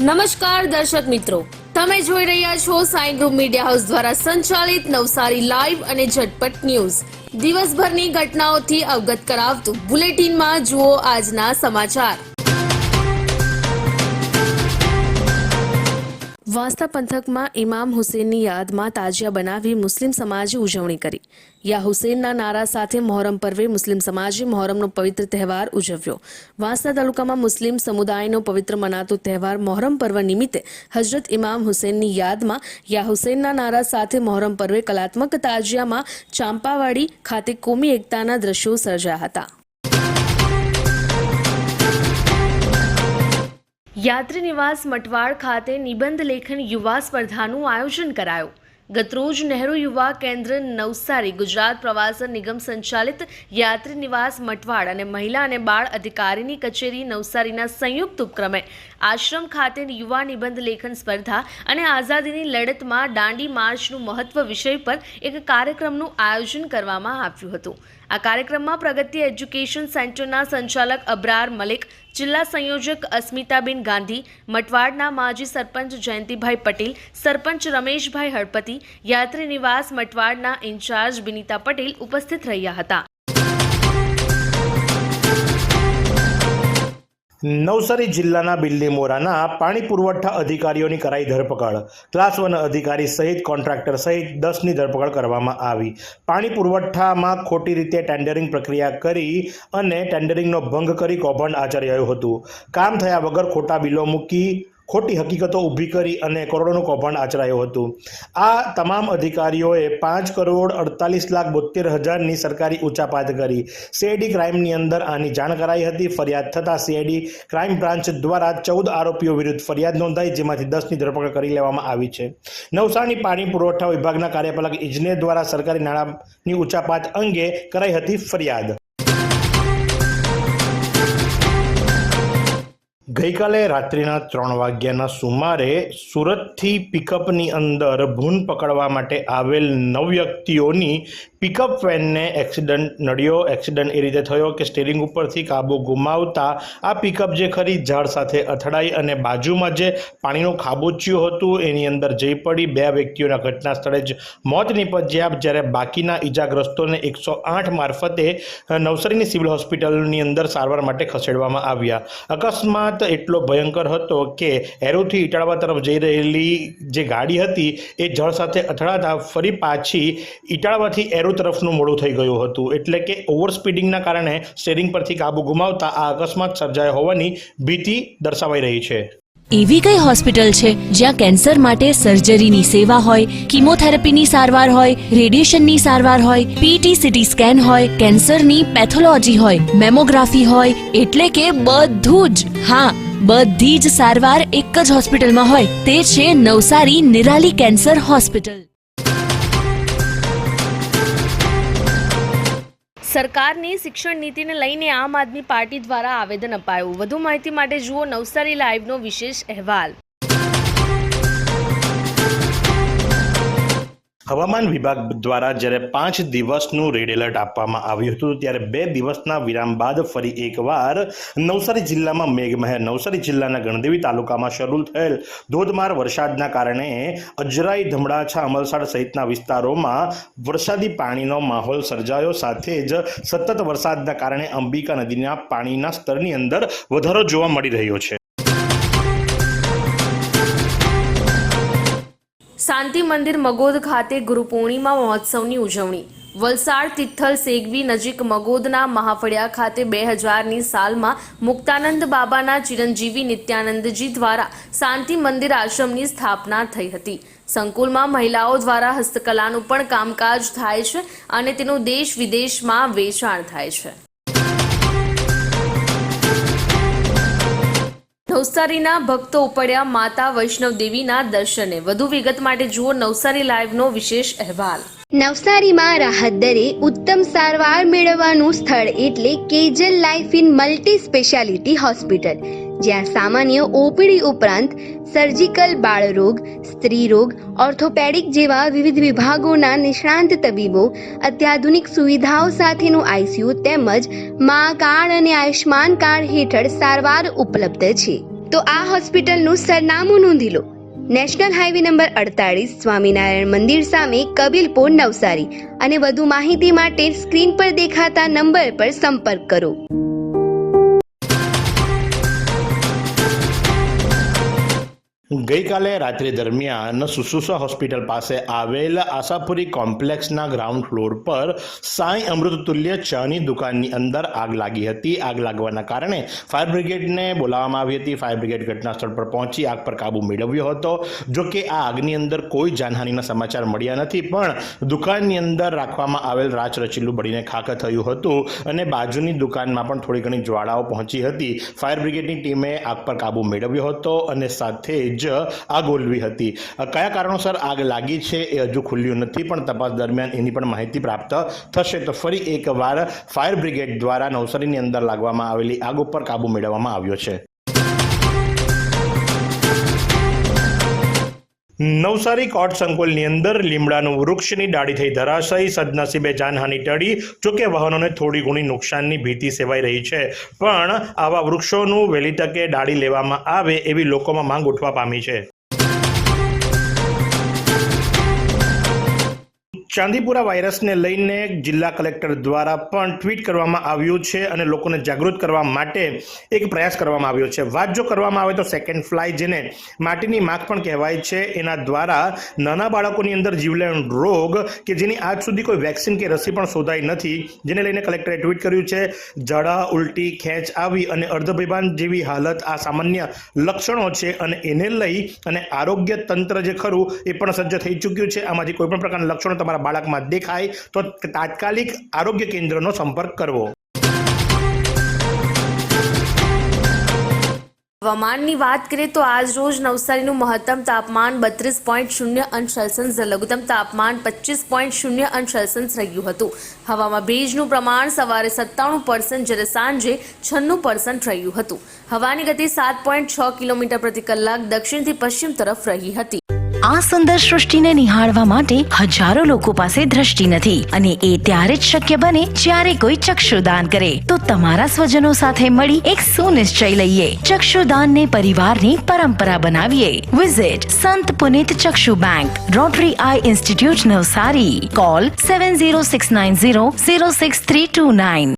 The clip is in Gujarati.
નમસ્કાર દર્શક મિત્રો, તમે જોઈ રહ્યા છો સાઈ ગ્રુપ મીડિયા હાઉસ દ્વારા સંચાલિત નવસારી લાઈવ અને ઝટપટ ન્યૂઝ. દિવસભરની ઘટનાઓથી અવગત કરાવતું બુલેટિનમાં જુઓ આજના સમાચાર. વાંસદા પંથકમાં ઇમામ હુસેનની યાદમાં તાજિયા બનાવી મુસ્લિમ સમાજે ઉજવણી કરી. યા હુસેનના નારા સાથે મોહરમ પર્વે મુસ્લિમ સમાજે મોહરમનો પવિત્ર તહેવાર ઉજવ્યો. વાંસદા તાલુકામાં મુસ્લિમ સમુદાયનો પવિત્ર મનાતો તહેવાર મોહરમ પર્વ નિમિત્તે હજરત ઇમામ હુસેનની યાદમાં યા હુસેનના નારા સાથે મોહરમ પર્વે કલાત્મક તાજિયામાં ચાંપાવાડી ખાતે કોમી એકતાના દ્રશ્યો સર્જાયા હતા. યાત્રી નિવાસ મટવાડ ખાતે નિબંધ લેખન યુવા સ્પર્ધાનું આયોજન કરાયું. ગતરોજ નહેરુ યુવા કેન્દ્ર નવસારી ગુજરાત પ્રવાસન નિગમ સંચાલિત યાત્રી નિવાસ મટવાડ અને મહિલા અને બાળ અધિકારીની કચેરી નવસારીના સંયુક્ત ઉપક્રમે આશ્રમ ખાતે યુવા નિબંધ લેખન સ્પર્ધા અને આઝાદીની લડતમાં દાંડી માર્ચનું મહત્વ વિષય પર એક કાર્યક્રમનું આયોજન કરવામાં આવ્યું હતું. આ કાર્યક્રમમાં પ્રગતિ એજ્યુકેશન સેન્ટરના સંચાલક અબ્રાર મલિક, જિલ્લા સંયોજક અસ્મિતાબેન ગાંધી, મટવાડના માજી સરપંચ જયંતિભાઈ પટેલ, સરપંચ રમેશભાઈ હળપતિ, યાત્રી નિવાસ મટવાડના ઇન્ચાર્જ બિનિતા પટેલ ઉપસ્થિત રહ્યા હતા. નવસારી જિલ્લાના બિલ્લીમોરાના પાણી પુરવઠા અધિકારીઓની કરાઈ ધરપકડ. ક્લાસ 1 અધિકારી સહિત કોન્ટ્રાક્ટર સહિત 10ની ધરપકડ કરવામાં આવી. પાણી પુરવઠામાં ખોટી રીતે ટેન્ડરિંગ પ્રક્રિયા કરી અને ટેન્ડરિંગનો ભંગ કરી કૌભાંડ આચર્યું હતું. કામ થયા વગર ખોટા બિલો મૂકી ખોટી હકીકતો ઊભી કરી અને કરોડોનું કૌભાંડ આચરાયું હતું. આ તમામ અધિકારીઓએ 5,48,72,000ની સરકારી ઉચાપાત કરી. સીઆઈડી ક્રાઇમની અંદર આની જાણ કરાઈ હતી. ફરિયાદ થતાં સીઆઈડી ક્રાઇમ બ્રાન્ચ દ્વારા 14 આરોપીઓ વિરુદ્ધ ફરિયાદ નોંધાઈ, જેમાંથી 10ની ધરપકડ કરી લેવામાં આવી છે. નવસારી પાણી પુરવઠા વિભાગના કાર્યપાલક ઇજનેર દ્વારા સરકારી નાણાંની ઉચાપાત અંગે કરાઈ હતી ફરિયાદ. ગઈકાલે રાત્રિના 3 વાગ્યાના સુમારે સુરતથી પિકઅપની અંદર ભૂન પકડવા માટે આવેલ 9 વ્યક્તિઓની પિકઅપ વેનને એક્સિડન્ટ નડ્યો. એક્સિડન્ટ એ રીતે થયો કે સ્ટીરિંગ ઉપરથી કાબુ ગુમાવતા આ પિકઅપ જે ખરી ઝાડ સાથે અથડાઈ અને બાજુમાં જે પાણીનું ખાબોચિયું હતું એની અંદર જઈ પડી. 2 વ્યક્તિઓના ઘટના સ્થળે જ મોત નીપજ્યા, જ્યારે બાકીના ઈજાગ્રસ્તોને 108 મારફતે નવસારીની સિવિલ હોસ્પિટલની અંદર સારવાર માટે ખસેડવામાં આવ્યા. અકસ્માત એટલો ભયંકર હતો કે એરોથી ઇટાળવા તરફ જઈ રહેલી જે ગાડી હતી એ જળ સાથે અથડાતા ફરી પાછી ઇટાળવાથી એરો તરફનું મોડું થઈ ગયું હતું. એટલે કે ઓવર સ્પીડિંગના કારણે સ્ટીરિંગ પરથી કાબુ ગુમાવતા આ અકસ્માત સર્જાયો હોવાની ભીતિ દર્શાવાઈ રહી છે. એવી કઈ હોસ્પિટલ છે જ્યાં કેન્સર માટે સર્જરીની સેવા હોય, કીમોથેરાપીની સારવાર હોય, રેડિયેશનની સારવાર હોય, પીટી સીટી સ્કેન હોય, કેન્સરની પેથોલોજી હોય, મેમોગ્રાફી હોય, એટલે કે બધું જ. હા, બધી જ સારવાર એક જ હોસ્પિટલમાં હોય. તે છે નવસારી નિરાલી કેન્સર હોસ્પિટલ. સરકારની શિક્ષણ નીતિને લઈને આમ આદમી પાર્ટી દ્વારા આવેદન અપાયું. વધુ માહિતી માટે જુઓ નવસારી લાઈવનો વિશેષ અહેવાલ. હવામાન વિભાગ દ્વારા જ્યારે 5 દિવસનું રેડ એલર્ટ આપવામાં આવ્યું હતું, ત્યારે 2 દિવસના વિરામ બાદ ફરી એકવાર નવસારી જિલ્લામાં મેઘમહેર. નવસારી જિલ્લાના ગણદેવી તાલુકામાં શરૂ થયેલ ધોધમાર વરસાદના કારણે અજરાઈ, ધમડાછા, અમલસાડ સહિતના વિસ્તારોમાં વરસાદી પાણીનો માહોલ સર્જાયો. સાથે જ સતત વરસાદના કારણે અંબિકા નદીના પાણીના સ્તરની અંદર વધારો જોવા મળી રહ્યો છે. શાંતિ મંદિર મગોદ ખાતે ગુરુ પૂર્ણિમા મહોત્સવની ઉજવણી. વલસાડ તિથલ સેગવી નજીક મગોદના મહાફળિયા ખાતે 2000ની સાલમાં મુક્તાનંદ બાબાના ચિરંજીવી નિત્યાનંદજી દ્વારા શાંતિ મંદિર આશ્રમની સ્થાપના થઈ હતી. સંકુલમાં મહિલાઓ દ્વારા હસ્તકલાનું પણ કામકાજ થાય છે અને તેનું દેશ વિદેશમાં વેચાણ થાય છે. નવસારીના ભક્તો ઉપડ્યા માતા વૈષ્ણવદેવીના દર્શને. વધુ વિગત માટે જુઓ નવસારી લાઈવનો વિશેષ અહેવાલ. નવસારીમાં રાહત દરે ઉત્તમ સારવાર મેળવવાનું સ્થળ એટલે Kejal life in multi speciality hospital, જ્યાં સામાન્ય ઓપીડી ઉપરાંત સર્જિકલ, બાળરોગ, સ્ત્રી રોગ, ઓર્થોપેડિક જેવા વિવિધ વિભાગોના નિષ્ણાંત તબીબો, અત્યાધુનિક સુવિધાઓ સાથેનું આઈસીયુ તેમજ મા કાર્ડ અને આયુષ્માન કાર્ડ હેઠળ સારવાર ઉપલબ્ધ છે. તો આ હોસ્પિટલનું સરનામું નોંધી લો. નેશનલ હાઈવે નંબર 48 સ્વામિનારાયણ મંદિર સામે કબીલપુર નવસારી. અને વધુ માહિતી માટે સ્ક્રીન પર દેખાતા નંબર પર સંપર્ક કરો. ગઈકાલે રાત્રિ દરમિયાન સુસુસા હોસ્પિટલ પાસે આવેલ આશાપુરી કોમ્પ્લેક્સના ગ્રાઉન્ડ ફ્લોર પર સાંઈ અમૃતતુલ્ય ચાની દુકાનની અંદર આગ લાગી હતી. આગ લાગવાના કારણે ફાયર બ્રિગેડને બોલાવવામાં આવી હતી. ફાયર બ્રિગેડ ઘટના સ્થળ પર પહોંચી આગ પર કાબુ મેળવ્યો હતો. જો કે આ આગની અંદર કોઈ જાનહાનિના સમાચાર મળ્યા નથી, પણ દુકાનની અંદર રાખવામાં આવેલ રાચરચીલું બળીને ખાખ થયું હતું અને બાજુની દુકાનમાં પણ થોડી ઘણી જ્વાળાઓ પહોંચી હતી. ફાયર બ્રિગેડની ટીમે આગ પર કાબુ મેળવ્યો હતો અને સાથે જ આગ ઓલવી હતી. કયા કારણોસર આગ લાગી છે એ હજુ ખુલ્યું નથી, પણ તપાસ દરમિયાન એની પણ માહિતી પ્રાપ્ત થશે. તો ફરી એકવાર ફાયર બ્રિગેડ દ્વારા નવસારીની અંદર લાગવામાં આવેલી આગ ઉપર કાબુ મેળવવામાં આવ્યો છે. નવસારી કોટ સંકુલની અંદર લીમડાનું વૃક્ષની ડાળી થઈ ધરાશયી. સદનસીબે જાનહાનિ ટળી. જોકે વાહનોને થોડી ઘણી નુકસાનની ભીતિ સેવાઈ રહી છે, પણ આવા વૃક્ષોનું વહેલી તકે ડાળી લેવામાં આવે એવી લોકોમાં માંગ ઉઠવા પામી છે. ચાંદીપુરા વાયરસને લઈને જિલ્લા કલેક્ટર દ્વારા પણ ટ્વીટ કરવામાં આવ્યું છે અને લોકોને જાગૃત કરવા માટે એક પ્રયાસ કરવામાં આવ્યો છે. વાત જો કરવામાં આવે તો સેકન્ડ ફ્લાય, જેને માટીની માખ પણ કહેવાય છે, એના દ્વારા નાના બાળકોની અંદર જીવલેણ રોગ કે જેની આજ સુધી કોઈ વેક્સિન કે રસી પણ શોધાઈ નથી, જેને લઈને કલેક્ટરે ટ્વીટ કર્યું છે. ઝાડા, ઉલટી, ખેંચ આવી અને અર્ધબેભાન જેવી હાલત આ સામાન્ય લક્ષણો છે અને એને લઈ અને આરોગ્ય તંત્ર જે ખરું એ પણ સજ્જ થઈ ચૂક્યું છે. આમાંથી કોઈ પણ પ્રકારના લક્ષણો તમારા બાળકમાં દેખાય તો તાત્કાલિક આરોગ્ય કેન્દ્રનો સંપર્ક કરવો. હવામાનની વાત કરીએ તો આજ રોજ નવસારીનું મહત્તમ તાપમાન 32.0 અંશ સેલ્સિયસ, લઘુત્તમ તાપમાન 25.0 અંશ સેલ્સિયસ રહ્યું હતું. હવામાં ભેજનું પ્રમાણ સવારે 97% જ્યારે સાંજે 96% રહ્યું હતું. હવાની ગતિ 7.6 કિલોમીટર પ્રતિ કલાક દક્ષિણથી પશ્ચિમ તરફ રહી હતી. આ સુંદર સૃષ્ટિને નિહાળવા માટે હજારો લોકો પાસે દ્રષ્ટિ નથી, અને એ ત્યારે જ શક્ય બને જ્યારે કોઈ ચક્ષુદાન કરે. તો તમારા સ્વજનો સાથે મળી એક સુનિશ્ચય લઈએ. ચક્ષુદાનને પરિવારની પરંપરા બનાવીએ. Visit Sant Punit Chakshu bank, rotary eye institute Navsari. Call 7069006329.